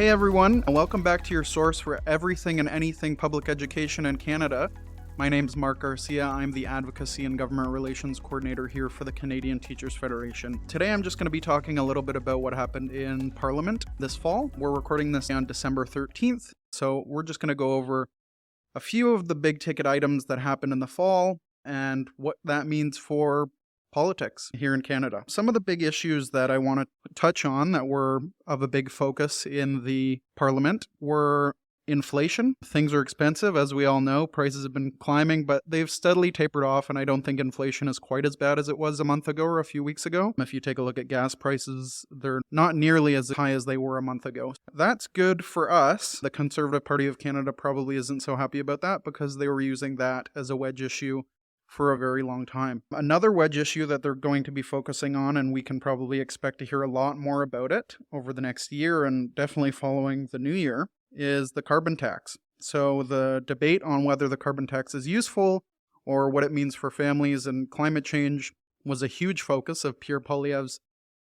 Hey everyone, and welcome back to your source for everything and anything public education in Canada. My name is Mark Garcia. I'm the Advocacy and Government Relations Coordinator here for the Canadian Teachers Federation. Today I'm just going to be talking a little bit about what happened in Parliament this fall. We're recording this on December 13th, so we're just going to go over a few of the big ticket items that happened in the fall and what that means for politics here in Canada. Some of the big issues that I want to touch on that were of a big focus in the Parliament were inflation. Things are expensive, as we all know. Prices have been climbing, but they've steadily tapered off, and I don't think inflation is quite as bad as it was a month ago or a few weeks ago. If you take a look at gas prices, they're not nearly as high as they were a month ago. That's good for us. The Conservative Party of Canada probably isn't so happy about that because they were using that as a wedge issue for a very long time. Another wedge issue that they're going to be focusing on, and we can probably expect to hear a lot more about it over the next year and definitely following the new year, is the carbon tax. So the debate on whether the carbon tax is useful or what it means for families and climate change was a huge focus of Pierre Poilievre's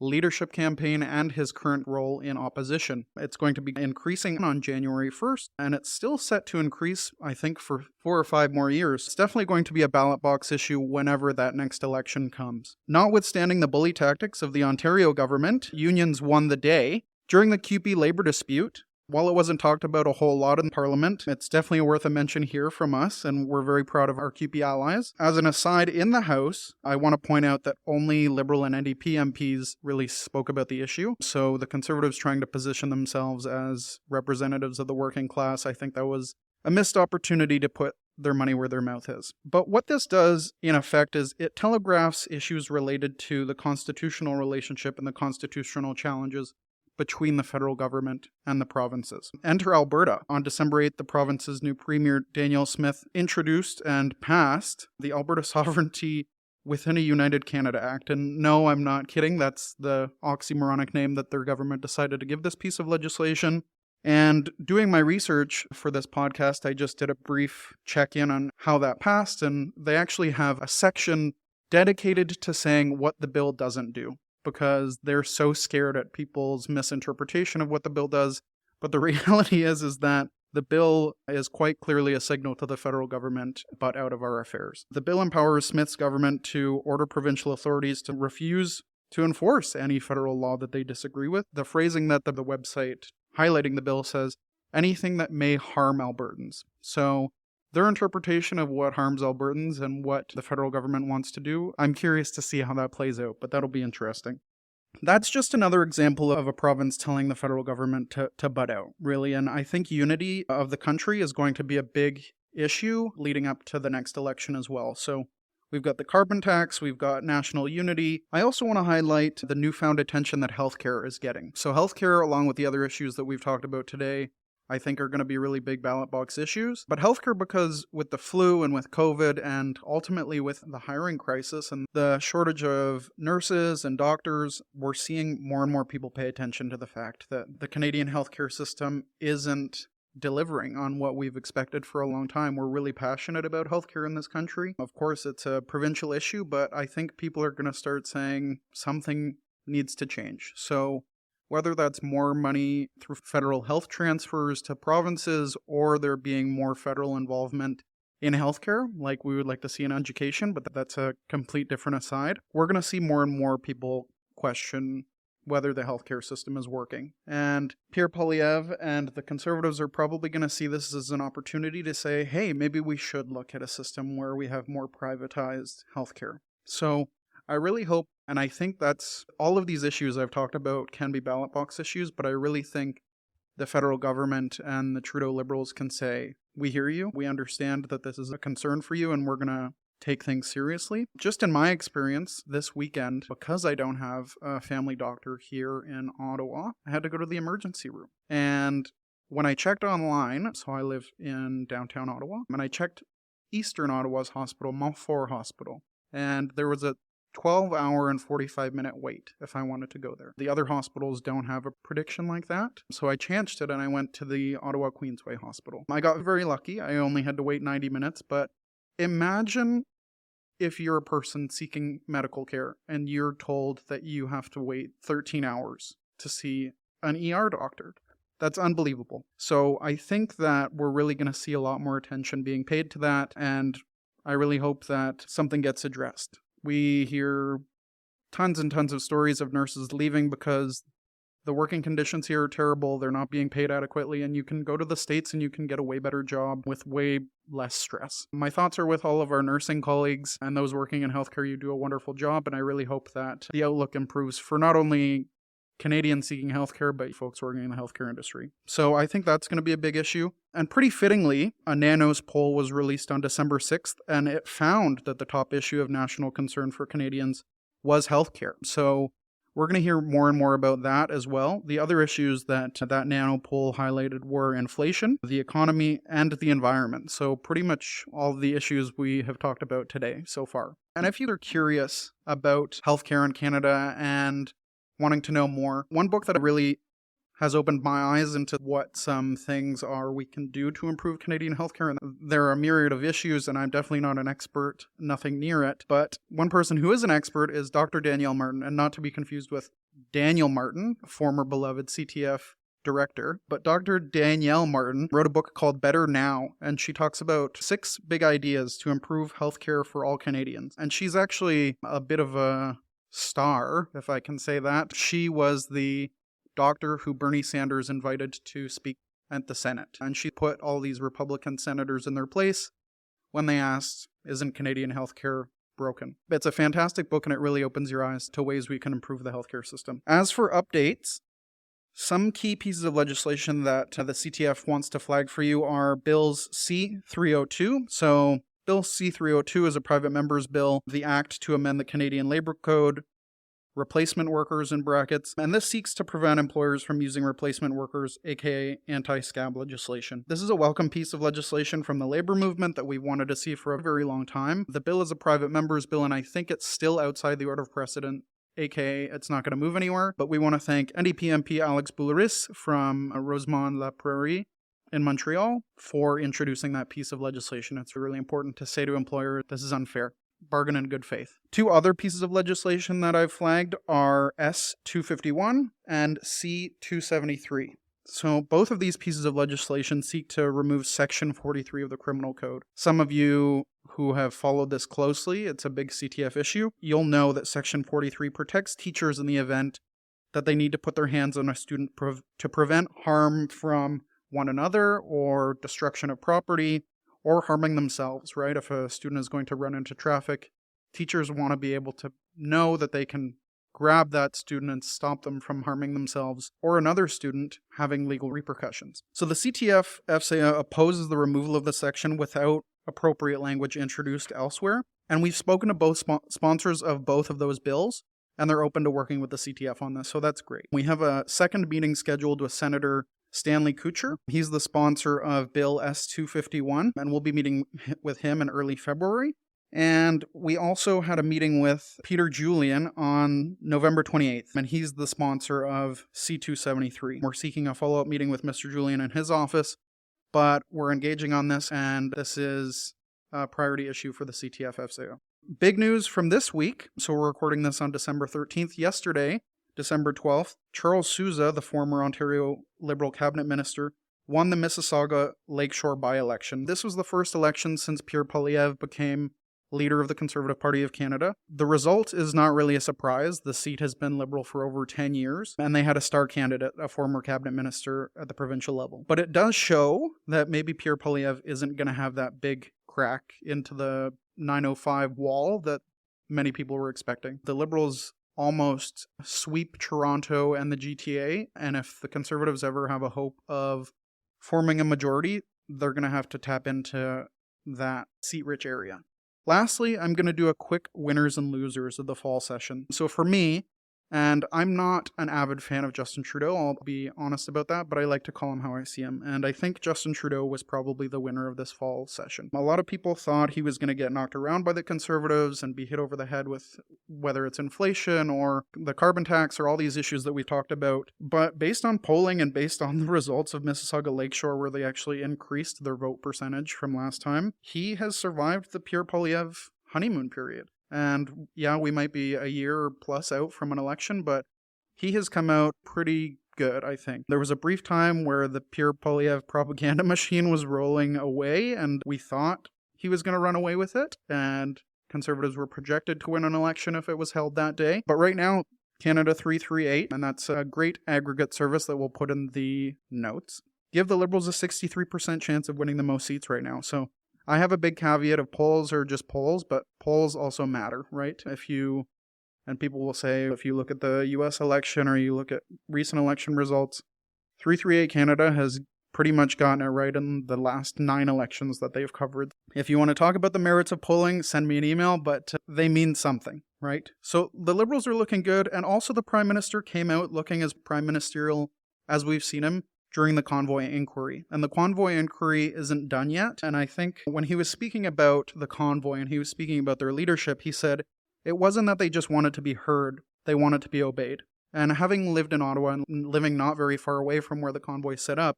leadership campaign and his current role in opposition. It's going to be increasing on January 1st, and it's still set to increase, I think, for 4 or 5 more years. It's definitely going to be a ballot box issue whenever that next election comes. Notwithstanding the bully tactics of the Ontario government, unions won the day. During the CUPE labor dispute, while it wasn't talked about a whole lot in Parliament, it's definitely worth a mention here from us, and we're very proud of our CUPE allies. As an aside, in the House, I want to point out that only Liberal and NDP MPs really spoke about the issue. So the Conservatives trying to position themselves as representatives of the working class, I think that was a missed opportunity to put their money where their mouth is. But what this does, in effect, is it telegraphs issues related to the constitutional relationship and the constitutional challenges between the federal government and the provinces. Enter Alberta. On December 8th, the province's new Premier, Danielle Smith, introduced and passed the Alberta Sovereignty Within a United Canada Act. And no, I'm not kidding. That's the oxymoronic name that their government decided to give this piece of legislation. And doing my research for this podcast, I just did a brief check-in on how that passed, and they actually have a section dedicated to saying what the bill doesn't do, because they're so scared at people's misinterpretation of what the bill does. But the reality is that the bill is quite clearly a signal to the federal government, but out of our affairs. The bill empowers Smith's government to order provincial authorities to refuse to enforce any federal law that they disagree with. The phrasing that the website highlighting the bill says, anything that may harm Albertans. So their interpretation of what harms Albertans and what the federal government wants to do, I'm curious to see how that plays out, but that'll be interesting. That's just another example of a province telling the federal government to butt out, really. And I think unity of the country is going to be a big issue leading up to the next election as well. So we've got the carbon tax, we've got national unity. I also want to highlight the newfound attention that healthcare is getting. So healthcare, along with the other issues that we've talked about today, I think are going to be really big ballot box issues. But healthcare, because with the flu and with COVID and ultimately with the hiring crisis and the shortage of nurses and doctors, we're seeing more and more people pay attention to the fact that the Canadian healthcare system isn't delivering on what we've expected for a long time. We're really passionate about healthcare in this country. Of course, it's a provincial issue, but I think people are going to start saying something needs to change. So whether that's more money through federal health transfers to provinces or there being more federal involvement in healthcare, like we would like to see in education, but that's a complete different aside, we're going to see more and more people question whether the healthcare system is working. And Pierre Poilievre and the Conservatives are probably going to see this as an opportunity to say, hey, maybe we should look at a system where we have more privatized healthcare. So I really hope, and I think that's all of these issues I've talked about can be ballot box issues, but I really think the federal government and the Trudeau Liberals can say, we hear you, we understand that this is a concern for you, and we're going to take things seriously. Just in my experience this weekend, because I don't have a family doctor here in Ottawa, I had to go to the emergency room. And when I checked online, so I live in downtown Ottawa, and I checked Eastern Ottawa's hospital, Montfort Hospital, and there was a 12-hour and 45-minute wait if I wanted to go there. The other hospitals don't have a prediction like that, so I chanced it and I went to the Ottawa Queensway Hospital. I got very lucky. I only had to wait 90 minutes, but imagine if you're a person seeking medical care and you're told that you have to wait 13 hours to see an ER doctor. That's unbelievable. So I think that we're really going to see a lot more attention being paid to that, and I really hope that something gets addressed. We hear tons and tons of stories of nurses leaving because the working conditions here are terrible, they're not being paid adequately, and you can go to the States and you can get a way better job with way less stress. My thoughts are with all of our nursing colleagues and those working in healthcare. You do a wonderful job, and I really hope that the outlook improves for not only Canadians seeking healthcare, but folks working in the healthcare industry. So I think that's going to be a big issue. And pretty fittingly, a NANOS poll was released on December 6th, and it found that the top issue of national concern for Canadians was healthcare. So we're going to hear more and more about that as well. The other issues that Nano poll highlighted were inflation, the economy, and the environment. So pretty much all of the issues we have talked about today so far. And if you're curious about healthcare in Canada and wanting to know more, one book that really has opened my eyes into what some things are we can do to improve Canadian healthcare. And there are a myriad of issues, and I'm definitely not an expert, nothing near it. But one person who is an expert is Dr. Danielle Martin, and not to be confused with Daniel Martin, former beloved CTF director. But Dr. Danielle Martin wrote a book called Better Now, and she talks about 6 big ideas to improve healthcare for all Canadians. And she's actually a bit of a star, if I can say that. She was the doctor who Bernie Sanders invited to speak at the Senate. And she put all these Republican senators in their place when they asked, isn't Canadian healthcare broken? It's a fantastic book, and it really opens your eyes to ways we can improve the healthcare system. As for updates, some key pieces of legislation that the CTF wants to flag for you are Bills C-302. So Bill C-302 is a private member's bill, the act to amend the Canadian Labour Code, replacement workers in brackets, and this seeks to prevent employers from using replacement workers, aka anti-scab legislation. This is a welcome piece of legislation from the labor movement that we wanted to see for a very long time. The bill is a private member's bill, and I think it's still outside the order of precedent, aka it's not going to move anywhere, but we want to thank NDP MP Alex Boulris from Rosemont-la-Prairie in Montreal for introducing that piece of legislation. It's really important to say to employers, this is unfair. Bargain in good faith. 2 other pieces of legislation that I've flagged are S-251 and C-273. So both of these pieces of legislation seek to remove Section 43 of the Criminal Code. Some of you who have followed this closely, it's a big CTF issue, you'll know that Section 43 protects teachers in the event that they need to put their hands on a student to prevent harm from one another or destruction of property, or harming themselves, right? If a student is going to run into traffic, teachers want to be able to know that they can grab that student and stop them from harming themselves or another student having legal repercussions. So the CTF FCA opposes the removal of the section without appropriate language introduced elsewhere. And we've spoken to both sponsors of both of those bills, and they're open to working with the CTF on this, so that's great. We have a second meeting scheduled with Senator Stanley Couture. He's the sponsor of Bill S-251, and we'll be meeting with him in early February. And we also had a meeting with Peter Julian on November 28th, and he's the sponsor of C-273. We're seeking a follow-up meeting with Mr. Julian in his office, but we're engaging on this, and this is a priority issue for the CTF-FCO. Big news from this week, so we're recording this on December 13th. Yesterday, December 12th, Charles Sousa, the former Ontario Liberal cabinet minister, won the Mississauga Lakeshore by-election. This was the first election since Pierre Poilievre became leader of the Conservative Party of Canada. The result is not really a surprise. The seat has been Liberal for over 10 years, and they had a star candidate, a former cabinet minister at the provincial level. But it does show that maybe Pierre Poilievre isn't going to have that big crack into the 905 wall that many people were expecting. The Liberals almost sweep Toronto and the GTA, and if the Conservatives ever have a hope of forming a majority, they're going to have to tap into that seat-rich area. Lastly, I'm going to do a quick winners and losers of the fall session. So for me, and I'm not an avid fan of Justin Trudeau, I'll be honest about that, but I like to call him how I see him. And I think Justin Trudeau was probably the winner of this fall session. A lot of people thought he was going to get knocked around by the Conservatives and be hit over the head with whether it's inflation or the carbon tax or all these issues that we've talked about. But based on polling and based on the results of Mississauga Lakeshore, where they actually increased their vote percentage from last time, he has survived the Pierre Poilievre honeymoon period. And yeah, we might be a year plus out from an election, but he has come out pretty good, I think. There was a brief time where the Pierre Poilievre propaganda machine was rolling away, and we thought he was going to run away with it, and Conservatives were projected to win an election if it was held that day. But right now, Canada 338, and that's a great aggregate service that we'll put in the notes, give the Liberals a 63% chance of winning the most seats right now. So I have a big caveat of polls are just polls, but polls also matter, right? And people will say, if you look at the US election or you look at recent election results, 338 Canada has pretty much gotten it right in the last 9 elections that they've covered. If you want to talk about the merits of polling, send me an email, but they mean something, right? So the Liberals are looking good, and also the Prime Minister came out looking as prime ministerial as we've seen him during the convoy inquiry. And the convoy inquiry isn't done yet, and I think when he was speaking about the convoy and he was speaking about their leadership, he said it wasn't that they just wanted to be heard, they wanted to be obeyed. And having lived in Ottawa and living not very far away from where the convoy set up,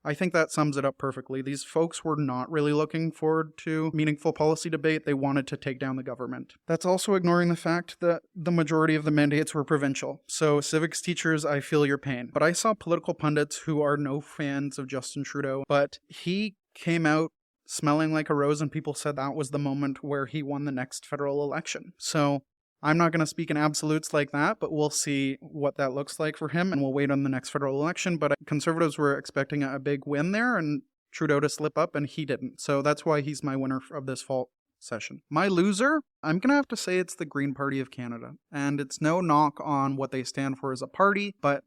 I think that sums it up perfectly. These folks were not really looking forward to meaningful policy debate. They wanted to take down the government. That's also ignoring the fact that the majority of the mandates were provincial. So civics teachers, I feel your pain. But I saw political pundits who are no fans of Justin Trudeau, but he came out smelling like a rose, and people said that was the moment where he won the next federal election. So I'm not going to speak in absolutes like that, but we'll see what that looks like for him, and we'll wait on the next federal election. But Conservatives were expecting a big win there, and Trudeau to slip up, and he didn't. So that's why he's my winner of this fall session. My loser, I'm going to have to say it's the Green Party of Canada. And it's no knock on what they stand for as a party, but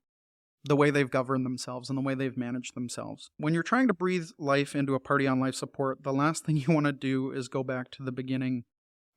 the way they've governed themselves and the way they've managed themselves. When you're trying to breathe life into a party on life support, the last thing you want to do is go back to the beginning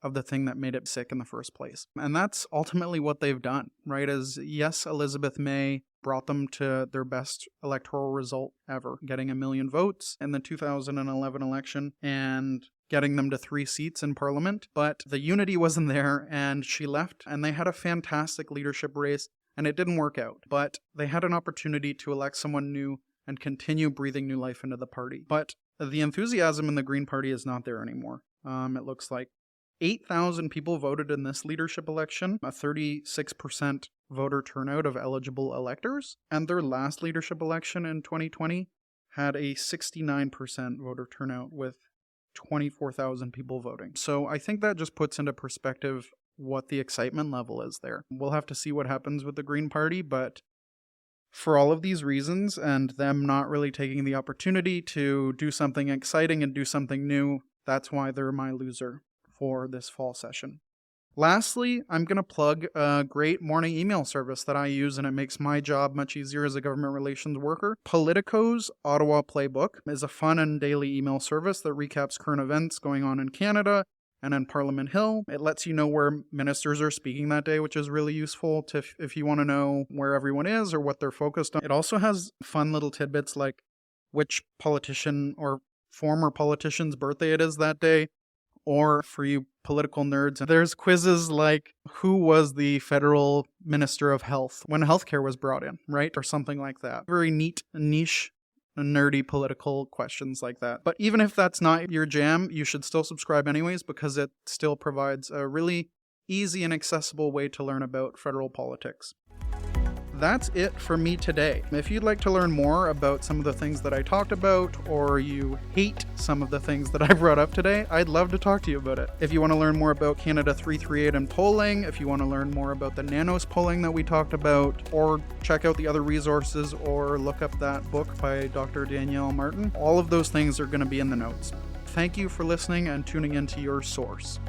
of the thing that made it sick in the first place. And that's ultimately what they've done, right? As yes, Elizabeth May brought them to their best electoral result ever, getting 1 million votes in the 2011 election and getting them to 3 seats in Parliament. But the unity wasn't there, and she left, and they had a fantastic leadership race, and it didn't work out. But they had an opportunity to elect someone new and continue breathing new life into the party. But the enthusiasm in the Green Party is not there anymore. It looks like 8,000 people voted in this leadership election, a 36% voter turnout of eligible electors, and their last leadership election in 2020 had a 69% voter turnout with 24,000 people voting. So I think that just puts into perspective what the excitement level is there. We'll have to see what happens with the Green Party, but for all of these reasons and them not really taking the opportunity to do something exciting and do something new, that's why they're my loser for this fall session. Lastly, I'm going to plug a great morning email service that I use, and it makes my job much easier as a government relations worker. Politico's Ottawa Playbook is a fun and daily email service that recaps current events going on in Canada and in Parliament Hill. It lets you know where ministers are speaking that day, which is really useful if you want to know where everyone is or what they're focused on. It also has fun little tidbits like which politician or former politician's birthday it is that day. Or for you political nerds, there's quizzes like who was the federal minister of health when healthcare was brought in, right? Or something like that. Very neat, niche, nerdy political questions like that. But even if that's not your jam, you should still subscribe anyways, because it still provides a really easy and accessible way to learn about federal politics. That's it for me today. If you'd like to learn more about some of the things that I talked about, or you hate some of the things that I brought up today, I'd love to talk to you about it. If you want to learn more about Canada 338 and polling, if you want to learn more about the nanos polling that we talked about, or check out the other resources, or look up that book by Dr. Danielle Martin, all of those things are going to be in the notes. Thank you for listening and tuning into your source.